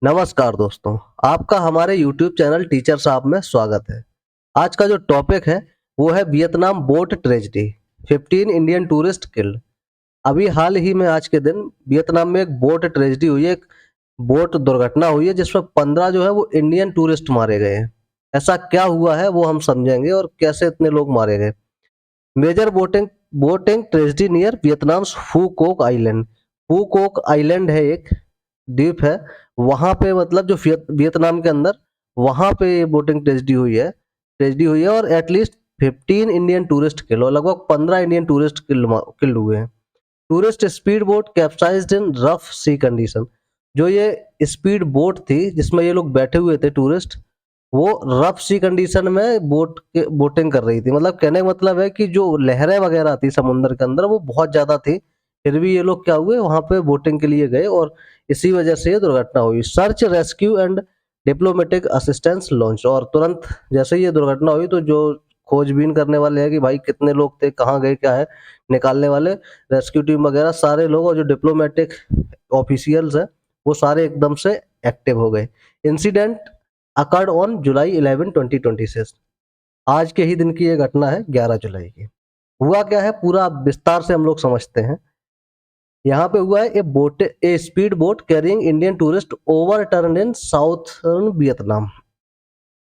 नमस्कार दोस्तों, आपका हमारे YouTube चैनल टीचर साहब में स्वागत है। आज का जो टॉपिक है वो है Vietnam boat tragedy, 15 Indian tourist killed. अभी हाल ही में आज के दिन वियतनाम में एक बोट ट्रेजेडी हुई है, एक बोट दुर्घटना हुई है जिसमें 15 जो है वो इंडियन टूरिस्ट मारे गए हैं। ऐसा क्या हुआ है वो हम समझेंगे और कैसे इतने लोग मारे गए। मेजर बोटिंग ट्रेजेडी नियर वियतनाम्स फू कोक आइलैंड। फू कोक आइलैंड है, एक द्वीप है। वहां पे मतलब जो वियतनाम के अंदर वहां पे ये बोटिंग ट्रेजेडी हुई है और एटलीस्ट 15 इंडियन टूरिस्ट किल और लगभग 15 इंडियन टूरिस्ट किल्ड हुए हैं। टूरिस्ट स्पीड बोट कैप्साइज्ड इन रफ सी कंडीशन। जो ये स्पीड बोट थी जिसमें ये लोग बैठे हुए थे टूरिस्ट, वो रफ सी कंडीशन में बोटिंग कर रही थी। मतलब कहने का मतलब है कि जो लहरें वगैरह थी समुद्र के अंदर वो बहुत ज्यादा थी, फिर भी ये लोग क्या हुए वहां पे बोटिंग के लिए गए और इसी वजह से ये दुर्घटना हुई। Search rescue and diplomatic assistance launch. और तुरंत जैसे ही ये दुर्घटना हुई तो जो खोजबीन करने वाले हैं कि भाई कितने लोग थे, कहाँ गए, क्या है, निकालने वाले रेस्क्यू टीम वगैरह सारे लोग और जो डिप्लोमेटिक ऑफिशियल्स हैं वो सारे एकदम से एक्टिव हो गए। Incident occurred on July 11 2026। आज के ही दिन की ये घटना है, 11 जुलाई की। हुआ क्या है पूरा विस्तार से हम लोग समझते हैं। यहाँ पे हुआ है ए speed boat carrying Indian tourist over turn in southern Vietnam.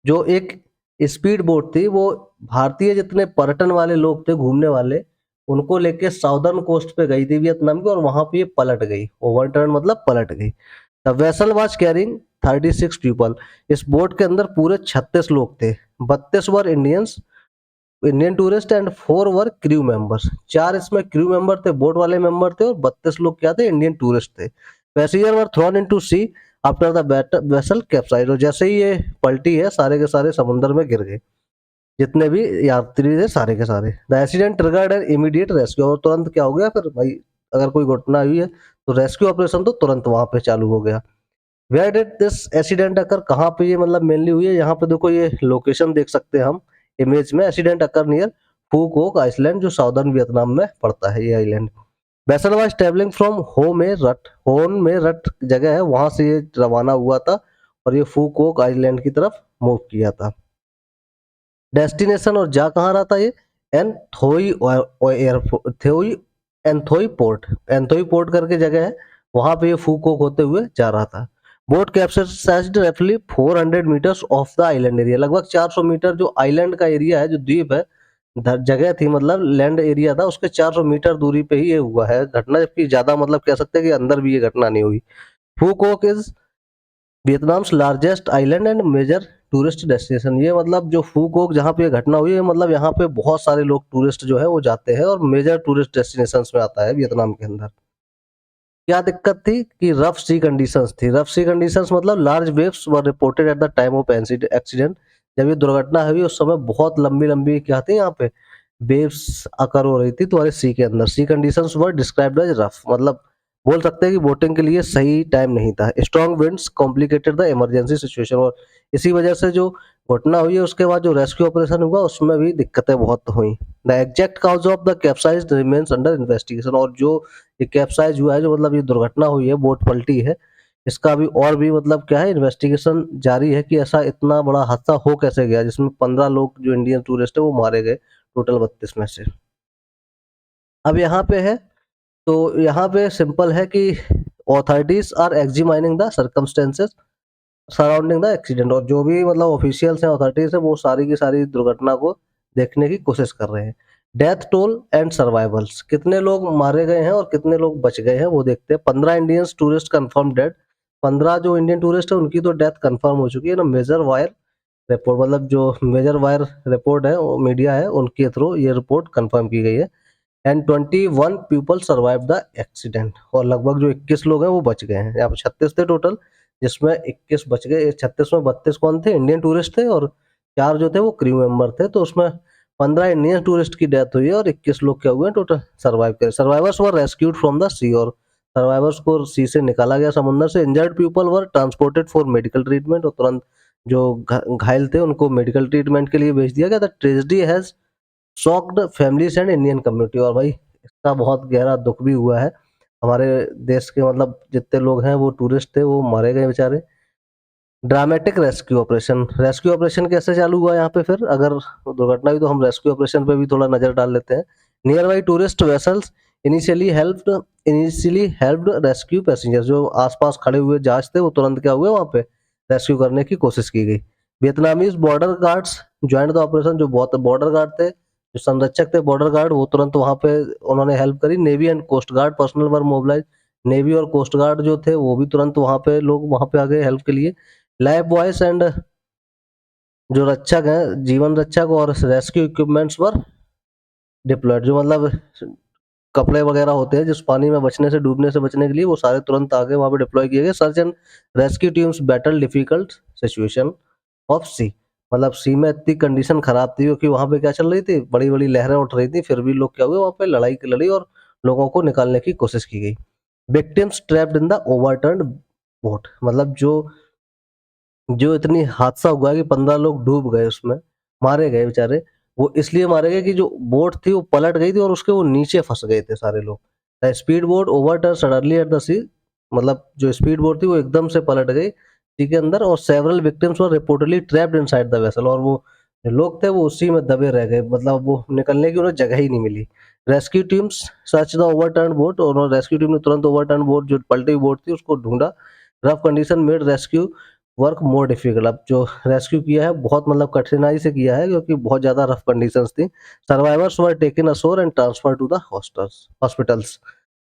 जो एक स्पीड बोट थी वो भारतीय जितने पर्यटन वाले लोग थे, घूमने वाले, उनको लेके साउदर्न कोस्ट पे गई थी वियतनाम की और वहां पे ये पलट गई। ओवरटर्न मतलब पलट गई। The vessel was carrying 36 people. इस बोट के अंदर पूरे 36 लोग थे। 32 were Indian tourist and 4 were crew members. 4 इसमें क्रू मेंबर थे, बोट वाले मेंबर थे, और 32 लोग क्या थे, इंडियन टूरिस्ट थे। Passenger were thrown into sea after the vessel capsize. और जैसे ही ये पलटी है सारे के सारे समुद्र में गिर गए, जितने भी यात्री थे सारे के सारे। The accident triggered an immediate rescue. और तुरंत क्या हो गया फिर भाई, अगर कोई घटना हुई है तो रेस्क्यू ऑपरेशन तो तुरंत वहां पे चालू हो गया। वेयर डिड दिस एक्सीडेंट अकर, कहाँ पे ये मतलब मेनली हुई है, यहाँ पे देखो ये लोकेशन देख सकते हैं हम इमेज में। एक्सीडेंट अकर नियर फूकोक आइसलैंड, जो साउदर्न वियतनाम में पड़ता है ये island. Vessel was travelling from होन में रट जगह है, वहां से ये रवाना हुआ था और ये फूकोक आइलैंड की तरफ मूव किया था। डेस्टिनेशन और जा कहाँ रहा था ये, एनथोई एयरपोर्ट, थोई एंथोई पोर्ट, एंथोई पोर्ट करके जगह है, वहां पे ये फूकोक होते हुए जा रहा था। बोट कैप्सिज्ड रफली 400 metres of the island area. लगभग 400 मीटर जो आइलैंड का एरिया है, जो द्वीप है, जगह थी, मतलब लैंड एरिया था, उसके 400 मीटर दूरी पे ही ये हुआ है घटना। जबकि ज्यादा मतलब कह सकते हैं कि अंदर भी ये घटना नहीं हुई। Phu Quoc is Vietnam's largest island and major tourist destination. ये मतलब जो फूकोक जहाँ पे ये घटना हुई है, मतलब यहाँ पे बहुत सारे लोग टूरिस्ट जो है वो जाते हैं और मेजर टूरिस्ट डेस्टिनेशन में आता है वियतनाम के अंदर। क्या दिक्कत थी कि रफ सी कंडीशंस थी। रफ सी कंडीशंस मतलब large waves were reported at the time of accident. जब ये दुर्घटना हुई उस समय बहुत लंबी लंबी क्या थी यहाँ पे, वेव्स अकर हो रही थी तुम्हारे सी के अंदर। Sea conditions were described as rough, मतलब बोल सकते हैं कि बोटिंग के लिए सही टाइम नहीं था। Strong winds complicated the emergency situation. और इसी वजह से जो घटना हुई है उसके बाद जो रेस्क्यू ऑपरेशन हुआ उसमें भी दिक्कतें बहुत हुई। The exact cause of the capsize remains under investigation. और जो ये कैप्साइज हुआ है, जो मतलब ये दुर्घटना हुई है, बोट पलटी है, इसका भी और भी मतलब क्या है, इन्वेस्टिगेशन जारी है कि ऐसा इतना बड़ा हादसा हो कैसे गया जिसमें 15 लोग जो इंडियन टूरिस्ट है वो मारे गए टोटल 32 में से। अब यहाँ पे है, तो यहाँ पे सिंपल है कि authorities are examining the circumstances surrounding the accident. और जो भी मतलब ऑफिशियल्स हैं, अथॉरिटीज है, वो सारी की सारी दुर्घटना को देखने की कोशिश कर रहे हैं। डेथ टोल एंड सर्वाइवल्स, कितने लोग मारे गए हैं और कितने लोग बच गए हैं वो देखते हैं। 15 इंडियन टूरिस्ट कंफर्म डेड। 15 जो इंडियन टूरिस्ट है उनकी तो डेथ कंफर्म हो चुकी है ना। मेजर वायर रिपोर्ट, मतलब जो मेजर वायर रिपोर्ट है वो मीडिया है उनके थ्रू ये रिपोर्ट कंफर्म की गई है। And 21 people survive the accident. और लगभग जो 21 लोग हैं वो बच गए हैं। यहाँ पे 36 थे टोटल, जिसमें 21 बच गए। 36 में 32 कौन थे, इंडियन टूरिस्ट थे, और 4 जो थे वो क्रू मेंबर थे। तो उसमें 15 इंडियन टूरिस्ट की डेथ हुई है और 21 लोग क्या हुए टोटल सर्वाइव करे। Survivors were rescued from the sea. और सर्वाइवर्स को सी से निकाला गया समुद्र से। Injured people were transported for medical treatment. और तुरंत जो घायल थे उनको मेडिकल ट्रीटमेंट के लिए भेज दिया गया। The tragedy has shocked families and Indian community. और भाई इसका बहुत गहरा दुख भी हुआ है। हमारे देश के मतलब जितने लोग हैं वो टूरिस्ट थे वो मारे गए बेचारे। ड्रामेटिक रेस्क्यू ऑपरेशन कैसे चालू हुआ यहाँ पे फिर? अगर दुर्घटना हुई तो हम रेस्क्यू ऑपरेशन पे भी थोड़ा नज़र डाल लेते हैं। Near by tourist vessels initially helped initially helped rescue passengers, जो आस-पास खड़े हुए जहाज थे वो तुरंत क्या हुए वहाँ पे रेस्क्यू करने की कोशिश की गई। Vietnamese border guards joined the operation, जो बहुत बॉर्डर गार्ड थे, जो संरक्षक थे बॉर्डर गार्ड, वो तुरंत वहाँ पे उन्होंने हेल्प करी। Navy and coast guard personnel were mobilised, navy और कोस्ट गार्ड जो थे वो भी तुरंत वहाँ पे लोग वहाँ पे आ गए हेल्प के लिए। लाइफ बॉयज एंड जो रक्षक हैं, जीवन रक्षक और रेस्क्यू इक्विपमेंट्स पर डिप्लॉयड, जो मतलब कपड़े वगैरह होते हैं जिस पानी में बचने से, डूबने से बचने के लिए, वो सारे तुरंत आगे वहाँ पे डिप्लॉय किए गए। Search and rescue teams battle difficult situation of sea, मतलब सी में इतनी कंडीशन खराब थी क्योंकि वहाँ पे क्या चल रही थी, बड़ी-बड़ी लहरें उठ रही थी, फिर भी लोग क्या हुए वहाँ पे लड़ाई लड़ी और लोगों को निकालने की कोशिश की गई। Victims trapped in the overturned boat, मतलब जो जो इतनी हादसा हुआ कि 15 लोग डूब गए उसमें, मारे गए बेचारे। वो इसलिए मारे गए कि जो बोट थी वो पलट गई थी और उसके वो नीचे फँस गए थे सारे लोग। The speed boat overturn suddenly at the sea, मतलब जो स्पीड बोट थी वो एकदम से पलट गई सी के अंदर, और several victims were reportedly trapped inside the vessel, और वो जो लोग थे वो उसी में दबे रह गए, मतलब वो निकलने की उन्हें जगह ही नहीं मिली। Rescue teams search the overturned boat, और रेस्क्यू टीम ने तुरंत ओवरटर्न्ड बोट, जो पलटी हुई बोट थी, उसको ढूँढा। Rough condition made rescue work more difficult, अब जो रेस्क्यू किया है बहुत मतलब कठिनाई से किया है क्योंकि बहुत ज़्यादा रफ कंडीशंस थी। Survivors were taken ashore and transferred to the hospitals,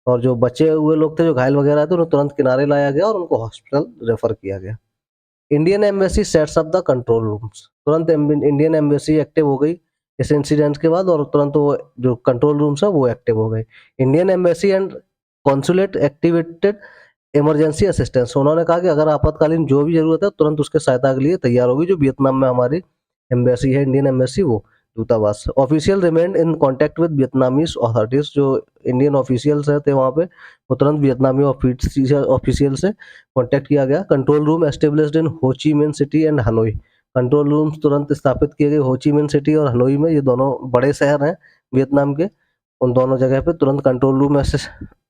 और जो बचे हुए लोग थे, जो घायल वगैरह थे, उन्हें तुरंत किनारे लाया गया और उनको हॉस्पिटल रेफर किया गया। Indian embassy sets up the control rooms, तुरंत इंडियन एम्बेसी एक्टिव हो गई इस इंसिडेंट के बाद, और तुरंत वो जो कंट्रोल रूम्स है वो एक्टिव हो गए। Indian embassy and consulate activated emergency assistance, उन्होंने कहा कि अगर आपातकालीन जो भी ज़रूरत है तुरंत उसके सहायता के लिए तैयार होगी। जो वियतनाम में हमारी एम्बेसी है, इंडियन एम्बेसी, वो दूतावास। Official remained in contact with Vietnamese authorities, जो इंडियन ऑफिशियल्स थे वहाँ पे, वो तुरंत वियतनामी ऑफिशियल से कॉन्टैक्ट किया गया। कंट्रोल रूम एस्टेब्लिश्ड इन हो ची Minh City and Hanoi, control rooms तुरंत स्थापित किए गए हो ची मिन सिटी और हनोई में, ये दोनों बड़े शहर हैं वियतनाम के। उन दोनों जगह पे तुरंत कंट्रोल रूम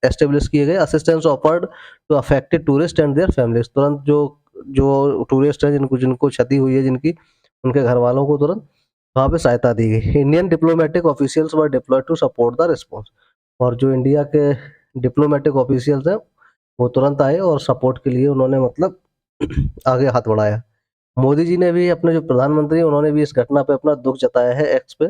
एस्टेब्लिश किए गए। Assistance offered to affected tourist and their families, तुरंत जो जो टूरिस्ट हैं जिनको जिनको क्षति हुई है जिनकी, उनके घर वालों को तुरंत वहाँ पे सहायता दी गई। Indian diplomatic officials were deployed to support the response, और जो इंडिया के डिप्लोमेटिक ऑफिशियल्स हैं वो तुरंत आए और सपोर्ट के लिए उन्होंने मतलब आगे हाथ बढ़ाया। मोदी जी ने भी, अपने जो प्रधानमंत्री हैं, उन्होंने भी इस घटना पे अपना दुख जताया है एक्स पे।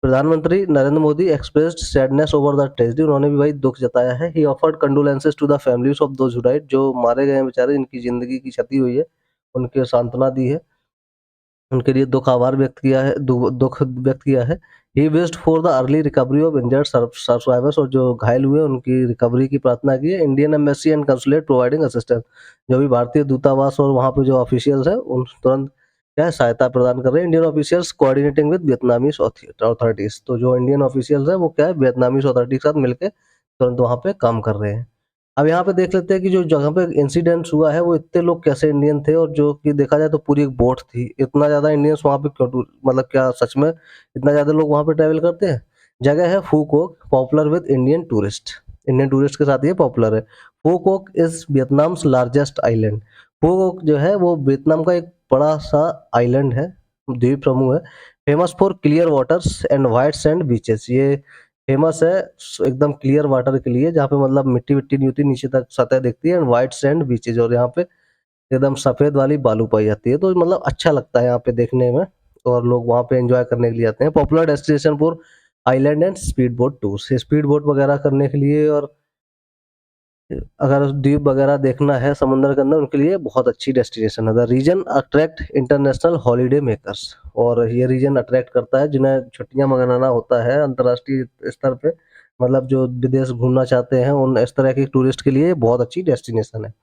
प्रधानमंत्री Narendra Modi expressed sadness over the tragedy, उन्होंने भी भाई दुख जताया है। He offered condolences to the families of those who died, जो मारे गए हैं बेचारे, जिनकी जिंदगी की क्षति हुई है, उनके सांत्वना दी है, उनके लिए दुख आभार व्यक्त किया है, दुख व्यक्त किया है। He wished for the early recovery of injured survivors, और जो घायल हुए उनकी रिकवरी की प्रार्थना की है। Indian embassy and consulate providing assistance, जो भी भारतीय दूतावास और वहाँ पे जो ऑफिशियल्स हैं उन तुरंत क्या है सहायता प्रदान कर रहे हैं। Indian officials coordinating with Vietnamese authorities, तो जो इंडियन ऑफिशियल्स हैं वो क्या है वियतनामीज अथॉरिटी के साथ मिलकर तुरंत वहाँ पे काम कर रहे हैं। अब यहाँ पे देख लेते हैं कि जो जगह पे इंसिडेंट्स हुआ है वो इतने लोग कैसे इंडियन थे, और जो कि देखा जाए तो पूरी एक बोट थी, इतना ज़्यादा इंडियंस वहाँ पे क्यों मतलब क्या सच में इतना ज़्यादा लोग वहाँ पे ट्रैवल करते हैं? जगह है फूकोक, पॉपुलर विद इंडियन टूरिस्ट के साथ ये पॉपुलर है। फूकोक इज वियतनाम्स लार्जेस्ट आइलैंड, फूकोक जो है वो वियतनाम का एक बड़ा सा आइलैंड है, द्वीप समूह है। Famous for clear waters and white sand beaches, ये फेमस है एकदम क्लियर वाटर के लिए, जहाँ पे मतलब मिट्टी विट्टी नहीं होती, नीचे तक सतह दिखती है, एंड व्हाइट सैंड बीचेज, और यहाँ पे एकदम सफेद वाली बालू पाई जाती है, तो मतलब अच्छा लगता है यहाँ पे देखने में, और लोग वहाँ पे एंजॉय करने के लिए आते हैं। Popular destination for island and speed boat tours, speed boat वगैरह करने के लिए, और अगर द्वीप वगैरह देखना है समुद्र के अंदर, उनके लिए बहुत अच्छी डेस्टिनेशन है। The region attract international holiday makers, और ये रीजन अट्रैक्ट करता है जिन्हें छुट्टियां मनाना होता है अंतर्राष्ट्रीय स्तर पे, मतलब जो विदेश घूमना चाहते हैं उन इस तरह के टूरिस्ट के लिए बहुत अच्छी डेस्टिनेशन है।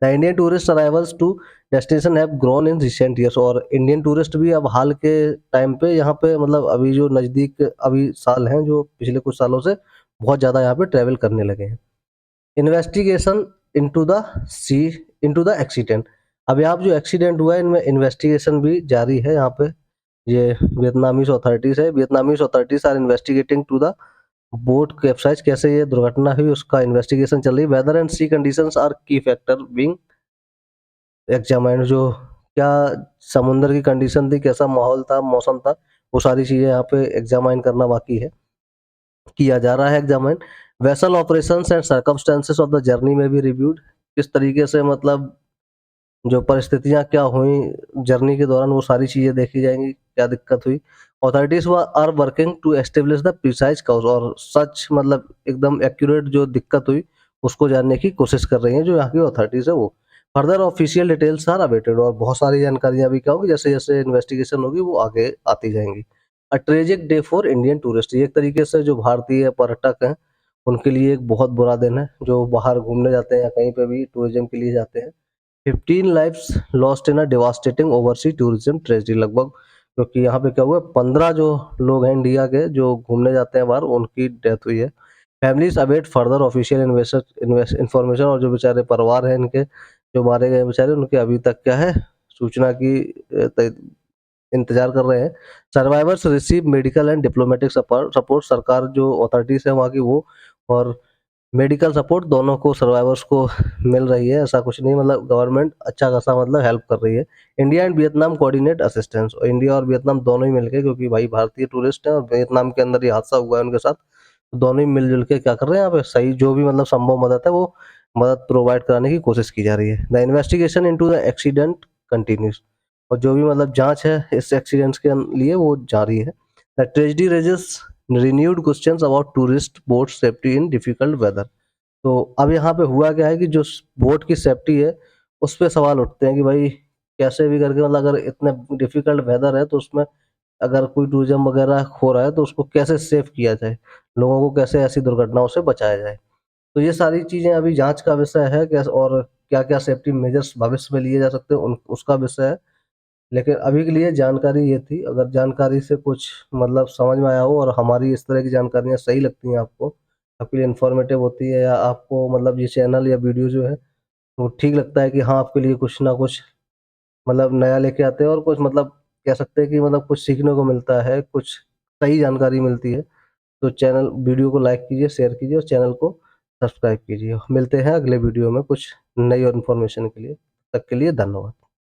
The Indian tourist arrivals to destination have grown in recent years, और इंडियन टूरिस्ट भी अब हाल के टाइम पे यहाँ पे मतलब अभी जो नज़दीक अभी साल हैं, जो पिछले कुछ सालों से बहुत ज़्यादा यहाँ पे ट्रैवल करने लगे हैं। Investigation into the sea into the accident, अब यहाँ पे जो एक्सीडेंट हुआ है इनमें इन्वेस्टिगेशन भी जारी है। यहाँ पे ये वियतनामीज अथॉरिटीज है, Vietnamese authorities are investigating to the boat capsize, कैसे ये दुर्घटना हुई उसका इन्वेस्टिगेशन चल रही है। Weather and sea conditions are key factor being examine, जो क्या समुंदर की कंडीशन थी, कैसा माहौल था, मौसम था, वो सारी चीज़ें यहाँ पे एग्जामाइन करना बाकी है, किया जा रहा है examine. Vessel operations and circumstances of the journey में भी रिव्यूड, किस तरीके से मतलब जो परिस्थितियाँ क्या हुई जर्नी के दौरान वो सारी चीज़ें देखी जाएँगी, क्या दिक्कत हुई। Authorities we are working to establish the precise cause, और सच मतलब एकदम एक्यूरेट जो दिक्कत हुई, उसको जानने की कोशिश कर रही हैं जो यहाँ की अथॉरिटीज़ है वो। Further official details are awaited, और बहुत सारी जानकारियाँ अभी क्या होगी, जैसे-जैसे इन्वेस्टिगेशन होगी वो आगे आती जाएँगी। अ tragic day for Indian tourist, ये एक तरीके से जो भारतीय पर्यटक हैं, उनके लिए एक बहुत बुरा दिन है, जो बाहर घूमने जाते हैं या कहीं पे भी टूरिज़्म के लिए जाते हैं। 15 lives lost in a devastating oversee tourism tragedy, लगभग, क्योंकि यहाँ पे क्या हुआ, 15 जो लोग हैं इंडिया के जो घूमने जाते हैं बाहर, उनकी डेथ हुई है। Families await further official information, और जो बेचारे परिवार हैं इनके जो मारे गए बेचारे, उनके अभी तक क्या है, सूचना की इंतजार कर रहे हैं। Survivors receive medical and diplomatic support, सरकार जो अथॉरिटीज है वहाँ की वो, और मेडिकल सपोर्ट दोनों को, सर्वाइवर्स को मिल रही है, ऐसा कुछ नहीं, मतलब गवर्नमेंट अच्छा खासा मतलब हेल्प कर रही है। India and Vietnam coordinate assistance, और इंडिया और वियतनाम दोनों ही मिलके, क्योंकि भाई भारतीय टूरिस्ट हैं और वियतनाम के अंदर ये हादसा हुआ है उनके साथ, तो दोनों ही मिलजुल के क्या कर रहे हैं यहाँ पे, सही जो भी मतलब संभव मदद है वो मदद प्रोवाइड कराने की कोशिश की जा रही है। The investigation into the accident continues, और जो भी मतलब जांच है इस एक्सीडेंट्स के लिए वो जारी है। The tragedy raises renewed questions about tourist boat safety in difficult weather, तो अब यहाँ पे हुआ क्या है कि जो बोट की सेफ्टी है, उस पे सवाल उठते हैं कि भाई कैसे भी करके, मतलब अगर इतने डिफिकल्ट वेदर है तो उसमें अगर कोई टूरिज्म वगैरह हो रहा है तो उसको कैसे सेफ किया जाए, लोगों को कैसे ऐसी दुर्घटनाओं से बचाया जाए। तो ये सारी चीज़ें अभी जांच का विषय है, कैसे और क्या-क्या सेफ्टी मेजर्स भविष्य में लिए जा सकते हैं, उन उसका विषय है। लेकिन अभी के लिए जानकारी ये थी, अगर जानकारी से कुछ मतलब समझ में आया हो और हमारी इस तरह की जानकारियाँ सही लगती हैं आपको, आपके लिए इन्फॉर्मेटिव होती है, या आपको मतलब ये चैनल या वीडियो जो है वो ठीक लगता है कि हाँ, आपके लिए कुछ ना कुछ मतलब नया लेके आते हैं, और कुछ मतलब कह सकते हैं कि मतलब कुछ सीखने को मिलता है, कुछ सही जानकारी मिलती है, तो चैनल वीडियो को लाइक कीजिए, शेयर कीजिए और चैनल को सब्सक्राइब कीजिए। मिलते हैं अगले वीडियो में कुछ नई और इन्फॉर्मेशन के लिए। तब तक के लिए धन्यवाद।